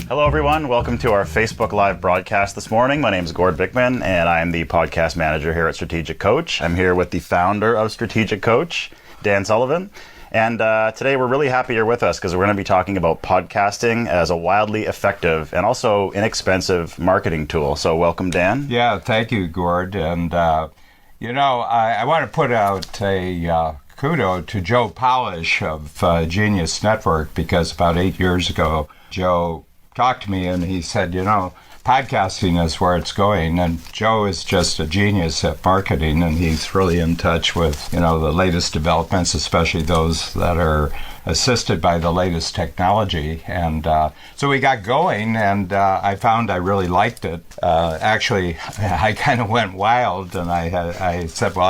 Hello, everyone. Welcome to our Facebook Live broadcast this morning. My name is Gord Bickman, and I'm the podcast manager here at Strategic Coach. I'm here with the founder of Strategic Coach, Dan Sullivan. And today we're really happy you're with us because we're going to be talking about podcasting as a wildly effective and also inexpensive marketing tool. So welcome, Dan. Yeah, thank you, Gord. And, I want to put out a kudo to Joe Polish of Genius Network, because about 8 years ago, Joe talked to me and he said, podcasting is where it's going. And Joe is just a genius at marketing, and he's really in touch with, the latest developments, especially those that are assisted by the latest technology. And so we got going, and I found I really liked it. Actually, I kind of went wild, and I said, well,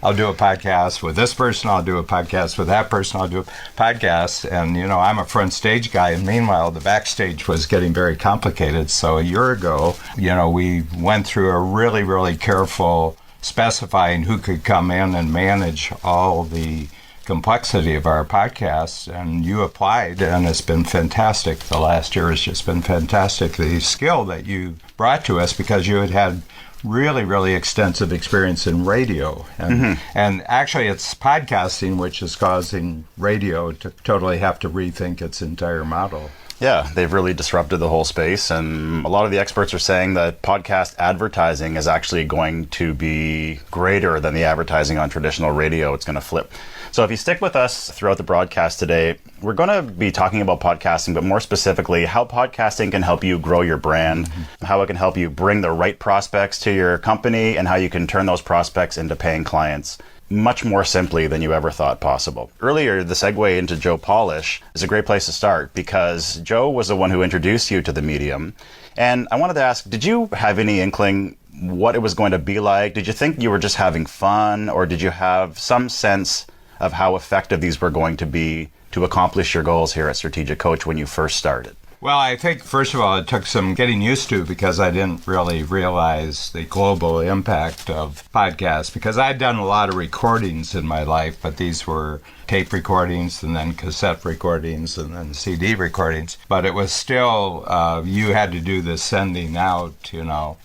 I'll do a podcast with this person, I'll do a podcast with that person, I'll do a podcast. And, I'm a front stage guy, and meanwhile, the backstage was getting very complicated. So a year ago, we went through a really, really careful specifying who could come in and manage all the complexity of our podcasts, and you applied, and it's been fantastic. The last year has just been fantastic. The skill that you brought to us, because you had really, really extensive experience in radio, and actually it's podcasting which is causing radio to totally have to rethink its entire model. Yeah, they've really disrupted the whole space, and a lot of the experts are saying that podcast advertising is actually going to be greater than the advertising on traditional radio. It's going to flip. So if you stick with us throughout the broadcast today, we're going to be talking about podcasting, but more specifically, how podcasting can help you grow your brand, how it can help you bring the right prospects to your company, and how you can turn those prospects into paying clients much more simply than you ever thought possible. Earlier, the segue into Joe Polish is a great place to start, because Joe was the one who introduced you to the medium. And I wanted to ask, did you have any inkling what it was going to be like? Did you think you were just having fun, or did you have some sense of how effective these were going to be to accomplish your goals here at Strategic Coach when you first started? Well, I think, first of all, it took some getting used to, because I didn't really realize the global impact of podcasts, because I'd done a lot of recordings in my life, but these were tape recordings and then cassette recordings and then CD recordings. But it was still, you had to do the sending out,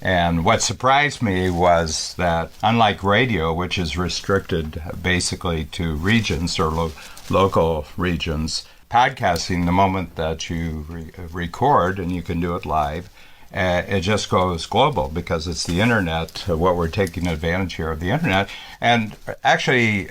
And what surprised me was that, unlike radio, which is restricted basically to regions or local regions, podcasting, the moment that you record, and you can do it live, it just goes global, because it's the internet, what we're taking advantage here of the internet. And actually,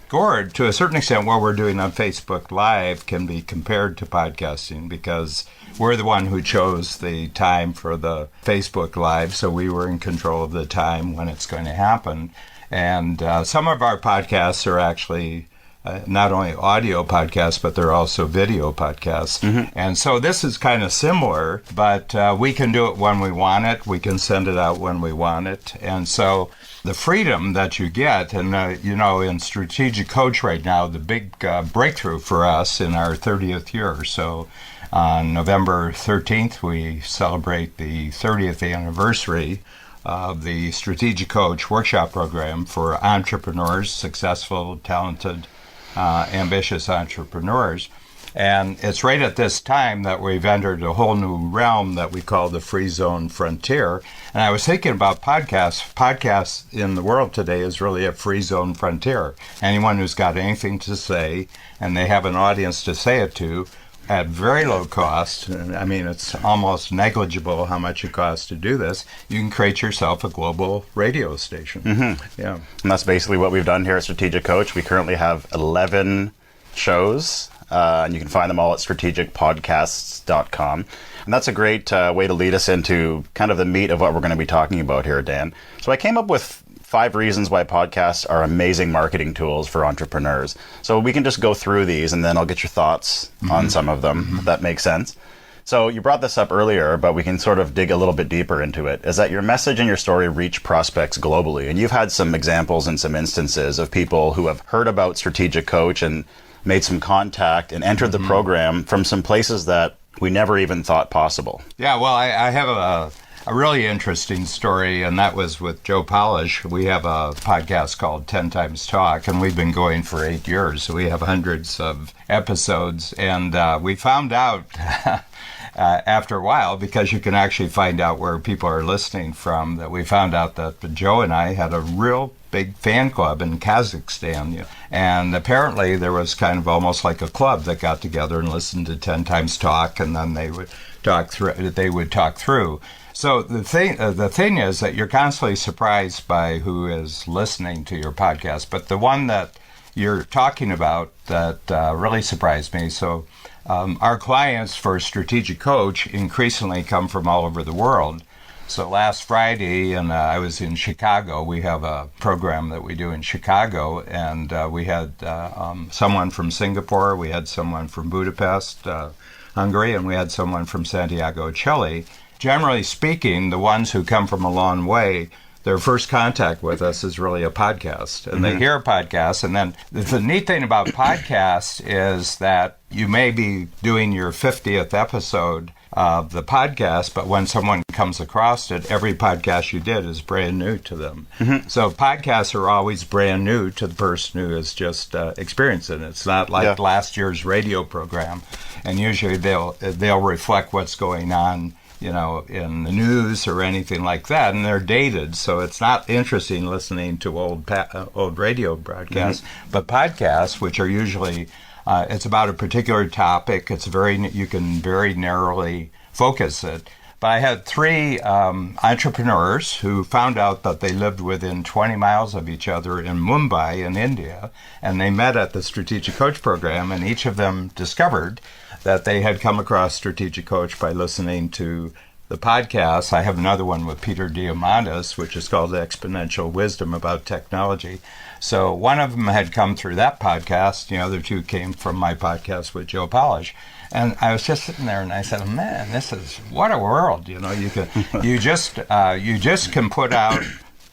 Gord, to a certain extent, what we're doing on Facebook Live can be compared to podcasting, because we're the one who chose the time for the Facebook Live, so we were in control of the time when it's going to happen. And some of our podcasts are actually not only audio podcasts, but they're also video podcasts. And so this is kind of similar, but we can do it when we want it. We can send it out when we want it. And so the freedom that you get, and in Strategic Coach right now, the big breakthrough for us in our 30th year. So on November 13th, we celebrate the 30th anniversary of the Strategic Coach workshop program for entrepreneurs, successful, talented, ambitious entrepreneurs. And it's right at this time that we've entered a whole new realm that we call the free zone frontier. And I was thinking about podcasts. Podcasts in the world today is really a free zone frontier. Anyone who's got anything to say, and they have an audience to say it to, at very low cost, I mean, it's almost negligible how much it costs to do this, you can create yourself a global radio station. Yeah. And that's basically what we've done here at Strategic Coach. We currently have 11 shows, and you can find them all at strategicpodcasts.com. And that's a great way to lead us into kind of the meat of what we're going to be talking about here, Dan. So I came up with 5 reasons why podcasts are amazing marketing tools for entrepreneurs. So we can just go through these, and then I'll get your thoughts on some of them, if that makes sense. So you brought this up earlier, but we can sort of dig a little bit deeper into it, is that your message and your story reach prospects globally. And you've had some examples and some instances of people who have heard about Strategic Coach and made some contact and entered the program from some places that we never even thought possible. Yeah, well, I have a really interesting story, and that was with Joe Polish. We have a podcast called 10 Times Talk, and we've been going for 8 years, so we have hundreds of episodes. And we found out after a while, because you can actually find out where people are listening from, that we found out that Joe and I had a real big fan club in Kazakhstan. And apparently there was kind of almost like a club that got together and listened to 10 Times Talk, and then they would talk through. So the thing is that you're constantly surprised by who is listening to your podcast. But the one that you're talking about that really surprised me. So our clients for Strategic Coach increasingly come from all over the world. So last Friday, and I was in Chicago. We have a program that we do in Chicago, and we had someone from Singapore, we had someone from Budapest, Hungary, and we had someone from Santiago, Chile. Generally speaking, the ones who come from a long way, their first contact with us is really a podcast. And they hear a podcast. And then the neat thing about podcasts is that you may be doing your 50th episode of the podcast, but when someone comes across it, every podcast you did is brand new to them. So podcasts are always brand new to the person who is just experiencing it. It's not like last year's radio program. And usually they'll reflect what's going on, in the news or anything like that, and they're dated, so it's not interesting listening to old radio broadcasts. But podcasts, which are usually, it's about a particular topic. You can very narrowly focus it. But I had 3 entrepreneurs who found out that they lived within 20 miles of each other in Mumbai in India, and they met at the Strategic Coach program, and each of them discovered that they had come across Strategic Coach by listening to the podcast. I have another one with Peter Diamandis, which is called Exponential Wisdom about Technology. So one of them had come through that podcast. The other 2 came from my podcast with Joe Polish. And I was just sitting there, and I said, "Man, what a world!" You just can put out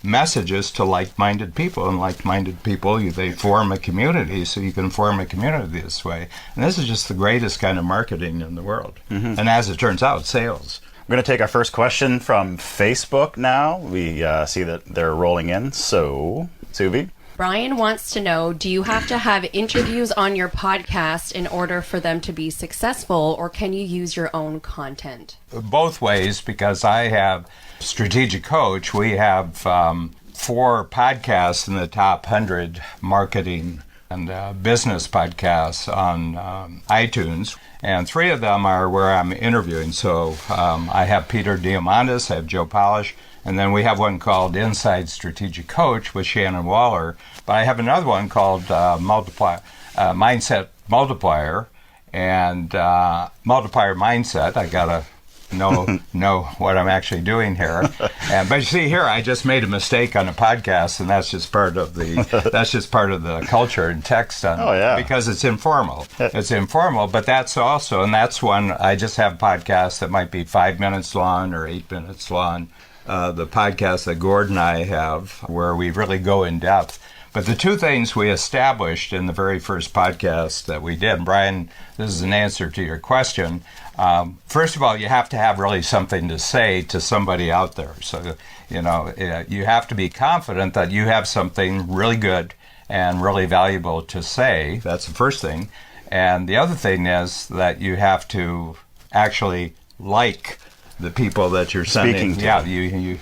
messages to like-minded people, and like-minded people, they form a community, so you can form a community this way. And this is just the greatest kind of marketing in the world. And as it turns out, sales. We're going to take our first question from Facebook now. We see that they're rolling in. So, Suvi? Brian wants to know, do you have to have interviews on your podcast in order for them to be successful, or can you use your own content? Both ways, because I have Strategic Coach. We have 4 podcasts in the top 100 marketing and business podcasts on iTunes, and 3 of them are where I'm interviewing. So I have Peter Diamandis, I have Joe Polish, and then we have one called Inside Strategic Coach with Shannon Waller. But I have another one called Mindset Multiplier, and Multiplier Mindset. I gotta know what I'm actually doing here. But you see here, I just made a mistake on a podcast, and that's just part of the culture and text on because it's informal. It's informal, but that's one. I just have podcasts that might be 5 minutes long or 8 minutes long. The podcast that Gord and I have, where we really go in depth. But the 2 things we established in the very first podcast that we did, Brian, this is an answer to your question. First of all, you have to have really something to say to somebody out there. So, you have to be confident that you have something really good and really valuable to say. That's the first thing. And the other thing is that you have to actually like the people that you're sending. Speaking to.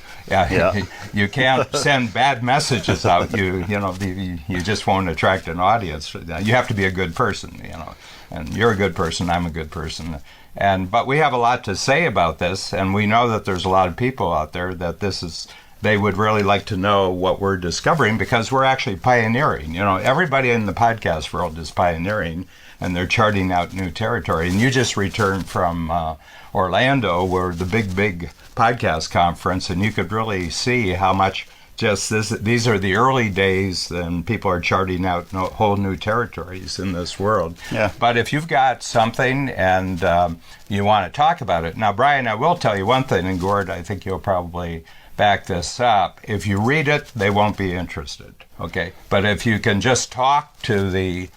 You can't send bad messages out. You just won't attract an audience. You have to be a good person, and you're a good person. I'm a good person. But we have a lot to say about this, and we know that there's a lot of people out there that they would really like to know what we're discovering, because we're actually pioneering. Everybody in the podcast world is pioneering, and they're charting out new territory. And you just returned from Orlando, where the big podcast conference, and you could really see how much these are the early days, and people are charting out whole new territories in this world. Yeah. But if you've got something and you want to talk about it. Now, Brian, I will tell you one thing, and Gord, I think you'll probably back this up. If you read it, they won't be interested, okay? But if you can just talk to the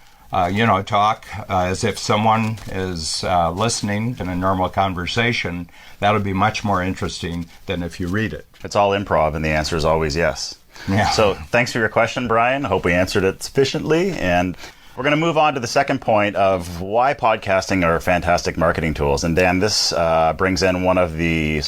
talk as if someone is listening in a normal conversation, that'll be much more interesting than if you read it. It's all improv, and the answer is always yes. Yeah. So thanks for your question, Brian. I hope we answered it sufficiently. And We're going to move on to the second point of why podcasting are fantastic marketing tools. And Dan, this brings in one of the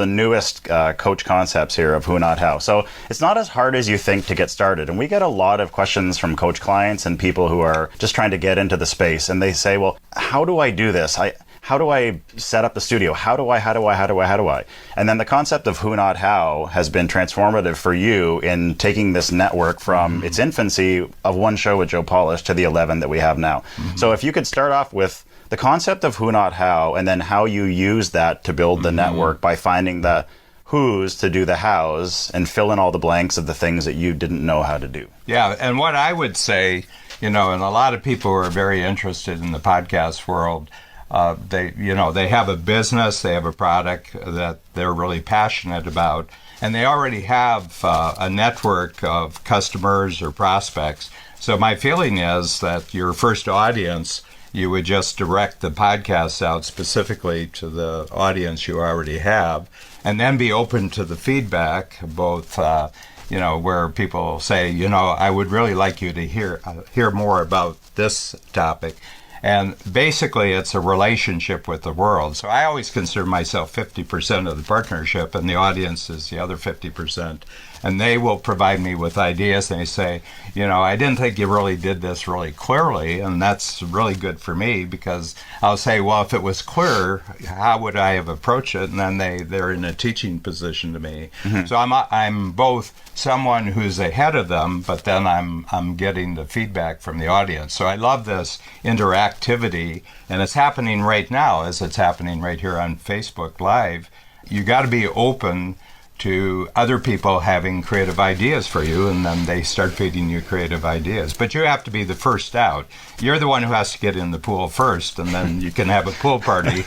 newest coach concepts here of who, not how. So it's not as hard as you think to get started. And we get a lot of questions from coach clients and people who are just trying to get into the space. And they say, well, how do I do this? How do I set up the studio? How do I? And then the concept of who, not how has been transformative for you in taking this network from its infancy of one show with Joe Polish to the 11 that we have now. So if you could start off with the concept of who, not how, and then how you use that to build the network by finding the who's to do the hows and fill in all the blanks of the things that you didn't know how to do. Yeah, and what I would say, and a lot of people who are very interested in the podcast world, they have a business, they have a product that they're really passionate about, and they already have a network of customers or prospects. So my feeling is that your first audience, you would just direct the podcast out specifically to the audience you already have, and then be open to the feedback, both where people say, I would really like you to hear more about this topic. And basically, it's a relationship with the world. So I always consider myself 50% of the partnership, and the audience is the other 50%. And they will provide me with ideas. And they say, I didn't think you really did this really clearly. And that's really good for me, because I'll say, well, if it was clear, how would I have approached it? And then they're in a teaching position to me. So I'm both someone who's ahead of them, but then I'm getting the feedback from the audience. So I love this interactivity, and it's happening right now, as it's happening right here on Facebook Live. You got to be open to other people having creative ideas for you, and then they start feeding you creative ideas. But you have to be the first out. You're the one who has to get in the pool first, and then you can have a pool party,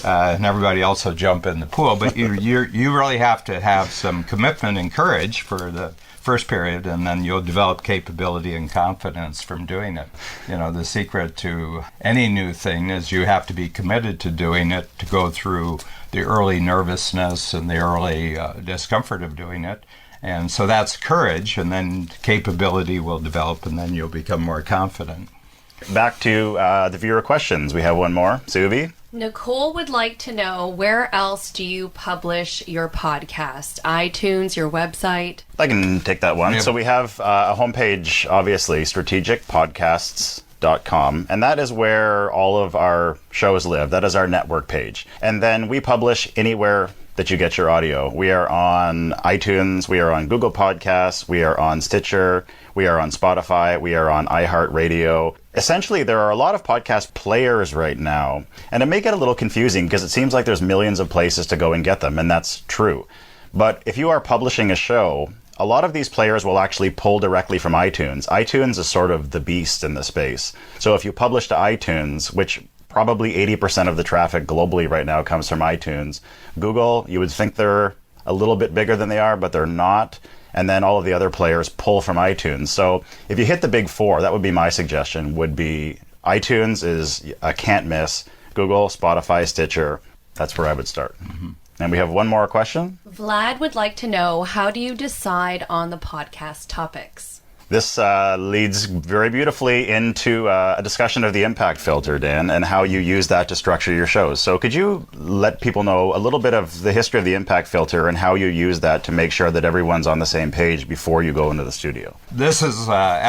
and everybody else will jump in the pool. But you really have to have some commitment and courage for the first period, and then you'll develop capability and confidence from doing it. The secret to any new thing is you have to be committed to doing it, to go through the early nervousness and the early discomfort of doing it. And so that's courage, and then capability will develop, and then you'll become more confident. Back to the viewer questions. We have one more. Suvi? Nicole would like to know, where else do you publish your podcast? iTunes, your website? I can take that one. Yeah. So we have a homepage, obviously, strategicpodcasts.com, and that is where all of our shows live. That is our network page. And then we publish anywhere that you get your audio. We are on iTunes, we are on Google Podcasts, we are on Stitcher, we are on Spotify, we are on iHeartRadio. Essentially, there are a lot of podcast players right now, and it may get a little confusing because it seems like there's millions of places to go and get them, and that's true. But if you are publishing a show, a lot of these players will actually pull directly from iTunes. iTunes is sort of the beast in the space. So if you publish to iTunes, which probably 80% of the traffic globally right now comes from iTunes. Google, you would think they're a little bit bigger than they are, but they're not. And then all of the other players pull from iTunes. So if you hit the big four, that would be my suggestion, would be iTunes is a can't miss. Google, Spotify, Stitcher, that's where I would start. Mm-hmm. And we have one more question. Vlad would like to know, how do you decide on the podcast topics? This leads very beautifully into a discussion of the impact filter, Dan, and how you use that to structure your shows. So could you let people know a little bit of the history of the impact filter and how you use that to make sure that everyone's on the same page before you go into the studio? This is a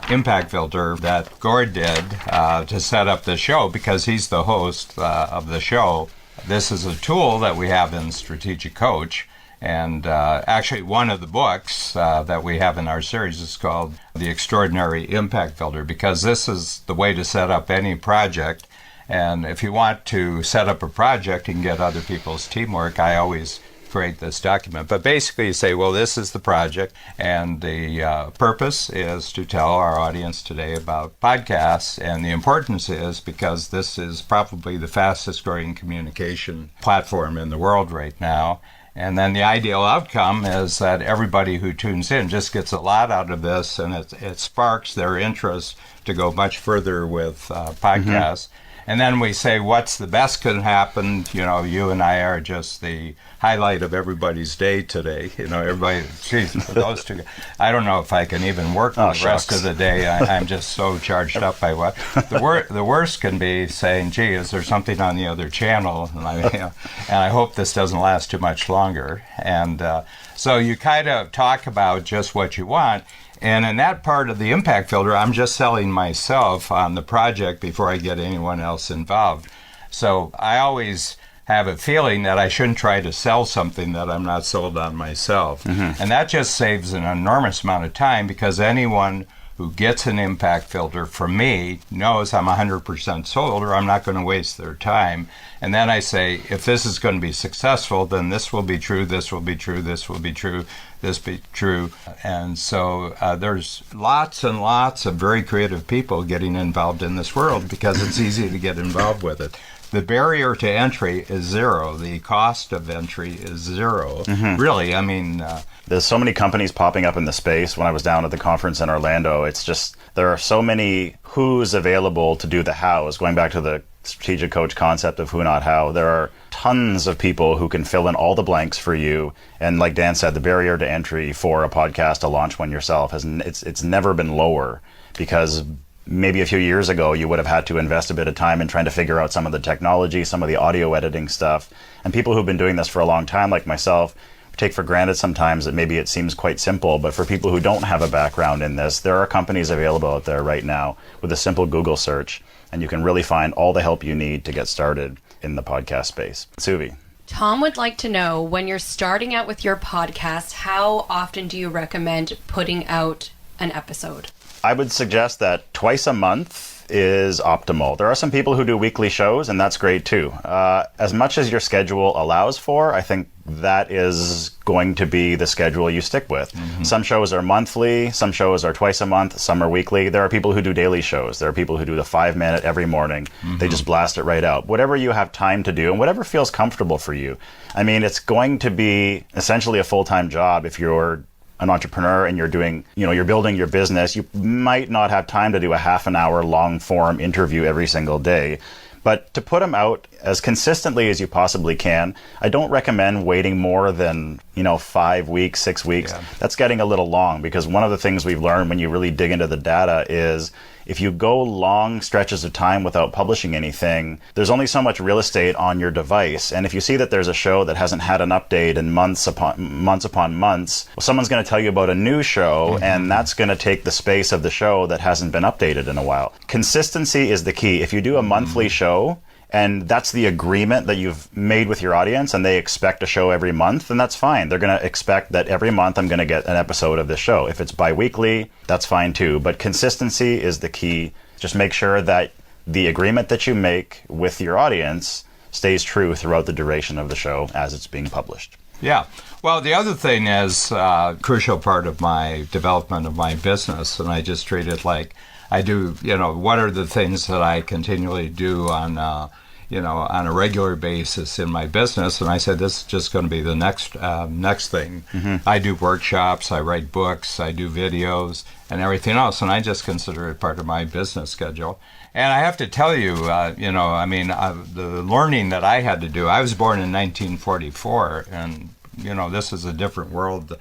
impact filter that Gord did to set up the show, because he's the host of the show. This is a tool that we have in Strategic Coach. And actually, one of the books that we have in our series is called The Extraordinary Impact Filter, because this is the way to set up any project. And if you want to set up a project and get other people's teamwork, I always create this document. But basically, you say, well, this is the project, and the purpose is to tell our audience today about podcasts. And the importance is because this is probably the fastest growing communication platform in the world right now. And then the ideal outcome is that everybody who tunes in just gets a lot out of this, and it sparks their interest to go much further with podcasts. Mm-hmm. And then we say, what's the best can happen? You know, you and I are just the highlight of everybody's day today. You know, everybody, geez, those two, I don't know if I can even work the rest of the day. I'm just so charged up by what. The worst can be saying, gee, is there something on the other channel? And I hope this doesn't last too much longer. And so you kind of talk about just what you want. And in that part of the impact filter, I'm just selling myself on the project before I get anyone else involved. So I always have a feeling that I shouldn't try to sell something that I'm not sold on myself. And that just saves an enormous amount of time, because anyone who gets an impact filter from me knows I'm 100% sold, or I'm not going to waste their time. And then I say, if this is going to be successful, then this will be true, this will be true, this will be true, this be true. And so there's lots and lots of very creative people getting involved in this world because it's easy to get involved with it. The barrier to entry is zero. The cost of entry is zero. Really, I mean... There's so many companies popping up in the space. When I was down at the conference in Orlando, it's just, there are so many who's available to do the hows. Going back to the strategic coach concept of who, not how, there are tons of people who can fill in all the blanks for you. And like Dan said, the barrier to entry for a podcast to launch one yourself, it's never been lower, because maybe a few years ago, you would have had to invest a bit of time in trying to figure out some of the technology, some of the audio editing stuff. And people who've been doing this for a long time, like myself, take for granted sometimes that maybe it seems quite simple. But for people who don't have a background in this, there are companies available out there right now with a simple Google search, and you can really find all the help you need to get started in the podcast space. Suvi. Tom would like to know, when you're starting out with your podcast, how often do you recommend putting out an episode? I would suggest that twice a month is optimal. There are some people who do weekly shows, and that's great too. As much as your schedule allows for, I think that is going to be the schedule you stick with. Some shows are monthly, some shows are twice a month, some are weekly. There are people who do daily shows. There are people who do the 5-minute every morning. They just blast it right out. Whatever you have time to do and whatever feels comfortable for you. I mean, it's going to be essentially a full-time job if you're an entrepreneur and you're doing, you're building your business. You might not have time to do a half an hour long form interview every single day. But to put them out as consistently as you possibly can, I don't recommend waiting more than, 5 weeks, 6 weeks. Yeah. That's getting a little long, because one of the things we've learned when you really dig into the data is if you go long stretches of time without publishing anything, there's only so much real estate on your device. And if you see that there's a show that hasn't had an update in months upon months, well, someone's going to tell you about a new show, and that's going to take the space of the show that hasn't been updated in a while. Consistency is the key. If you do a monthly show, and that's the agreement that you've made with your audience, and they expect a show every month, then that's fine. They're going to expect that every month I'm going to get an episode of this show. If it's bi-weekly, that's fine too. But consistency is the key. Just make sure that the agreement that you make with your audience stays true throughout the duration of the show as it's being published. Yeah. Well, the other thing is a crucial part of my development of my business, and I just treat it like I do, what are the things that I continually do on a regular basis in my business, and I said this is just going to be the next thing. I do workshops, I write books, I do videos, and everything else, and I just consider it part of my business schedule. And I have to tell you, the learning that I had to do. I was born in 1944, and this is a different world.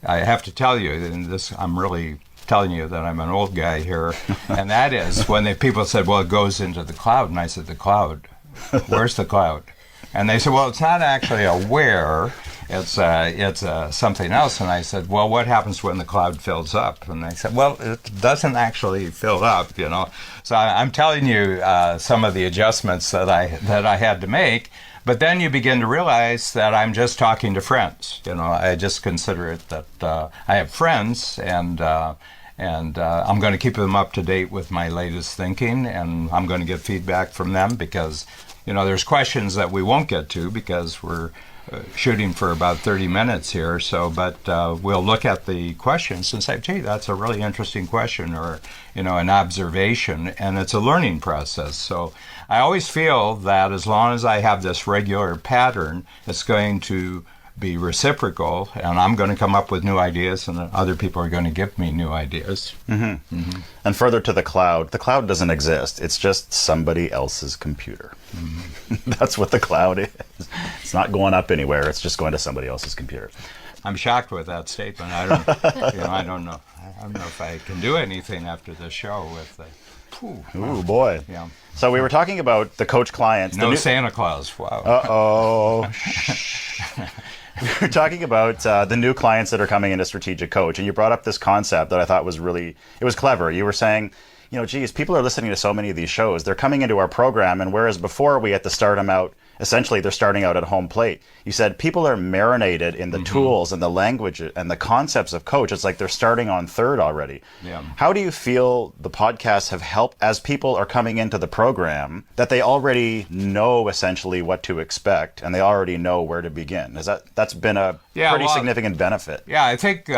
I have to tell you, and this I'm really telling you that I'm an old guy here, and that is when people said, well, it goes into the cloud, and I said, the cloud? Where's the cloud? And they said, well, it's not actually a where, it's something else. And I said, well, what happens when the cloud fills up? And they said, well, it doesn't actually fill up, So I'm telling you some of the adjustments that I had to make. But then you begin to realize that I'm just talking to friends. I just consider it that I have friends, and I'm going to keep them up to date with my latest thinking, and I'm going to get feedback from them because, there's questions that we won't get to because we're shooting for about 30 minutes here. So, but we'll look at the questions and say, gee, that's a really interesting question, or, an observation, and it's a learning process. So I always feel that as long as I have this regular pattern, it's going to be reciprocal, and I'm going to come up with new ideas, and other people are going to give me new ideas. And further to the cloud doesn't exist. It's just somebody else's computer. That's what the cloud is. It's not going up anywhere. It's just going to somebody else's computer. I'm shocked with that statement. I don't, I don't know. I don't know if I can do anything after the show with the. Ooh, boy. Yeah. So we were talking about the coach clients. No Santa Claus. Wow. Uh-oh. We were talking about the new clients that are coming into Strategic Coach, and you brought up this concept that I thought was it was clever. You were saying, geez, people are listening to so many of these shows. They're coming into our program, and whereas before we had to start them out, essentially they're starting out at home plate. You said people are marinated in the tools and the language and the concepts of coach. It's like they're starting on third already. Yeah. How do you feel the podcasts have helped as people are coming into the program that they already know essentially what to expect and they already know where to begin? That's been a pretty significant benefit. Yeah, I think,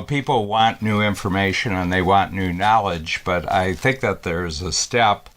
people want new information and they want new knowledge, but I think that there's a step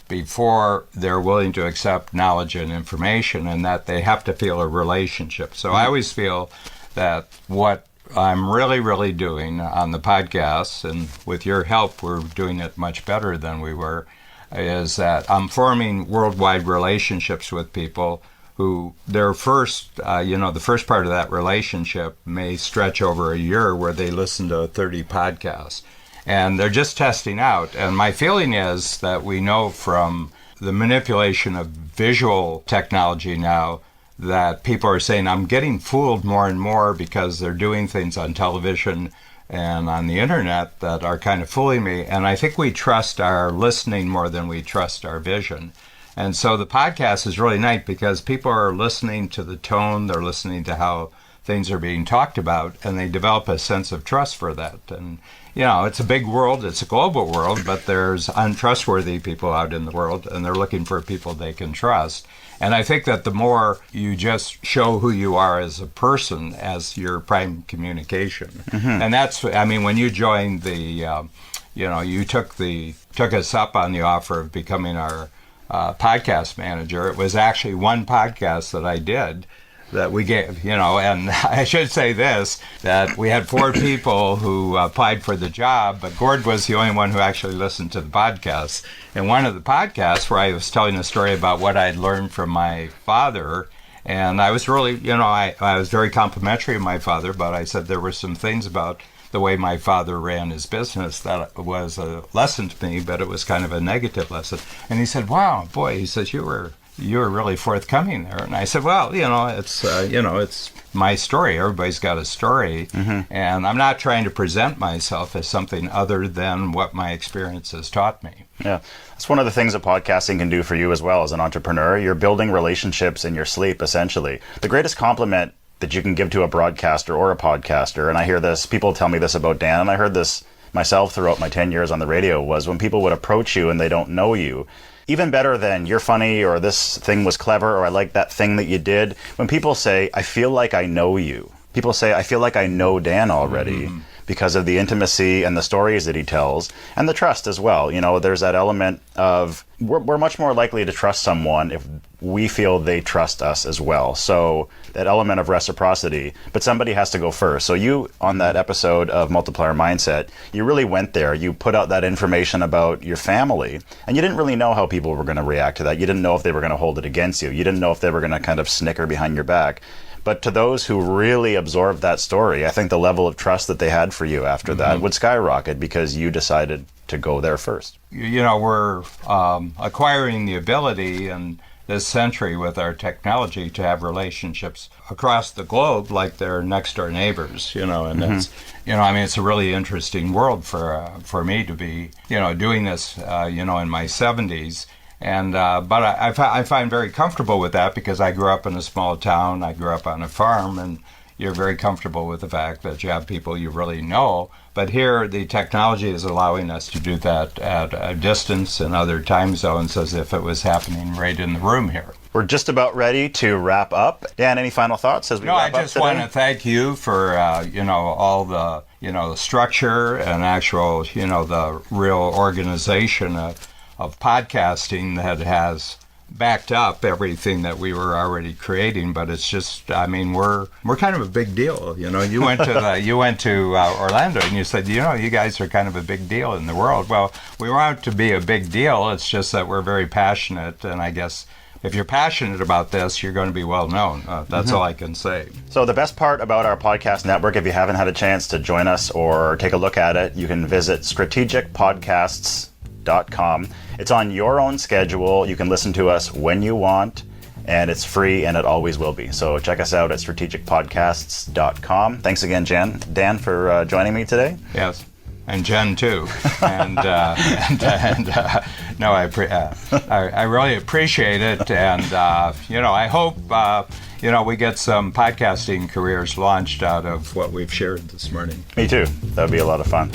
before they're willing to accept knowledge and information, and that they have to feel a relationship. So I always feel that what I'm really, really doing on the podcast, and with your help, we're doing it much better than we were, is that I'm forming worldwide relationships with people who their first, the first part of that relationship may stretch over a year where they listen to 30 podcasts. And they're just testing out. And my feeling is that we know from the manipulation of visual technology now that people are saying, I'm getting fooled more and more because they're doing things on television and on the internet that are kind of fooling me. And I think we trust our listening more than we trust our vision. And so the podcast is really nice because people are listening to the tone, they're listening to how things are being talked about, and they develop a sense of trust for that. And it's a big world, it's a global world, but there's untrustworthy people out in the world, and they're looking for people they can trust. And I think that the more you just show who you are as a person as your prime communication, and that's, when you joined the, you took us up on the offer of becoming our podcast manager. It was actually one podcast that I did that we gave, and I should say this, that we had 4 people who applied for the job, but Gord was the only one who actually listened to the podcast. And one of the podcasts where I was telling a story about what I'd learned from my father, and I was really, I was very complimentary of my father, but I said there were some things about the way my father ran his business that was a lesson to me, but it was kind of a negative lesson. And he said, wow, boy, he says, you were really forthcoming there. And I said, well, it's my story. Everybody's got a story. And I'm not trying to present myself as something other than what my experience has taught me. Yeah. That's one of the things that podcasting can do for you as well as an entrepreneur. You're building relationships in your sleep, essentially. The greatest compliment that you can give to a broadcaster or a podcaster, and I hear this, people tell me this about Dan, and I heard this myself throughout my 10 years on the radio, was when people would approach you and they don't know you. Even better than you're funny or this thing was clever or I like that thing that you did. When people say, I feel like I know you. People say, I feel like I know Dan already because of the intimacy and the stories that he tells and the trust as well. There's that element of we're much more likely to trust someone if we feel they trust us as well. So that element of reciprocity, but somebody has to go first. So you, on that episode of Multiplier Mindset, you really went there. You put out that information about your family, and you didn't really know how people were going to react to that. You didn't know if they were going to hold it against you. You didn't know if they were going to kind of snicker behind your back. But to those who really absorbed that story, I think the level of trust that they had for you after that would skyrocket because you decided to go there first. We're acquiring the ability in this century with our technology to have relationships across the globe like they're next door neighbors, and it's, it's a really interesting world for me to be, doing this, in my 70s. And but I find very comfortable with that because I grew up in a small town. I grew up on a farm, and you're very comfortable with the fact that you have people you really know. But here, the technology is allowing us to do that at a distance in other time zones as if it was happening right in the room here. We're just about ready to wrap up. Dan, any final thoughts as we wrap up today? I just want to thank you for, all the, the structure and actual, the real organization of podcasting that has backed up everything that we were already creating, but it's just, I mean, we're kind of a big deal. You know, you went to Orlando and you said, you know, you guys are kind of a big deal in the world. Well, we want to be a big deal. It's just that we're very passionate, and I guess if you're passionate about this, you're going to be well known. That's all I can say. So the best part about our podcast network, if you haven't had a chance to join us or take a look at it, you can visit strategicpodcasts.com. It's on your own schedule. You can listen to us when you want, and it's free, and it always will be. So check us out at strategicpodcasts.com. Thanks again, Dan, for joining me today. Yes. And Jen too, no, I really appreciate it, and you know, I hope you know, we get some podcasting careers launched out of what we've shared this morning. Me too. That would be a lot of fun.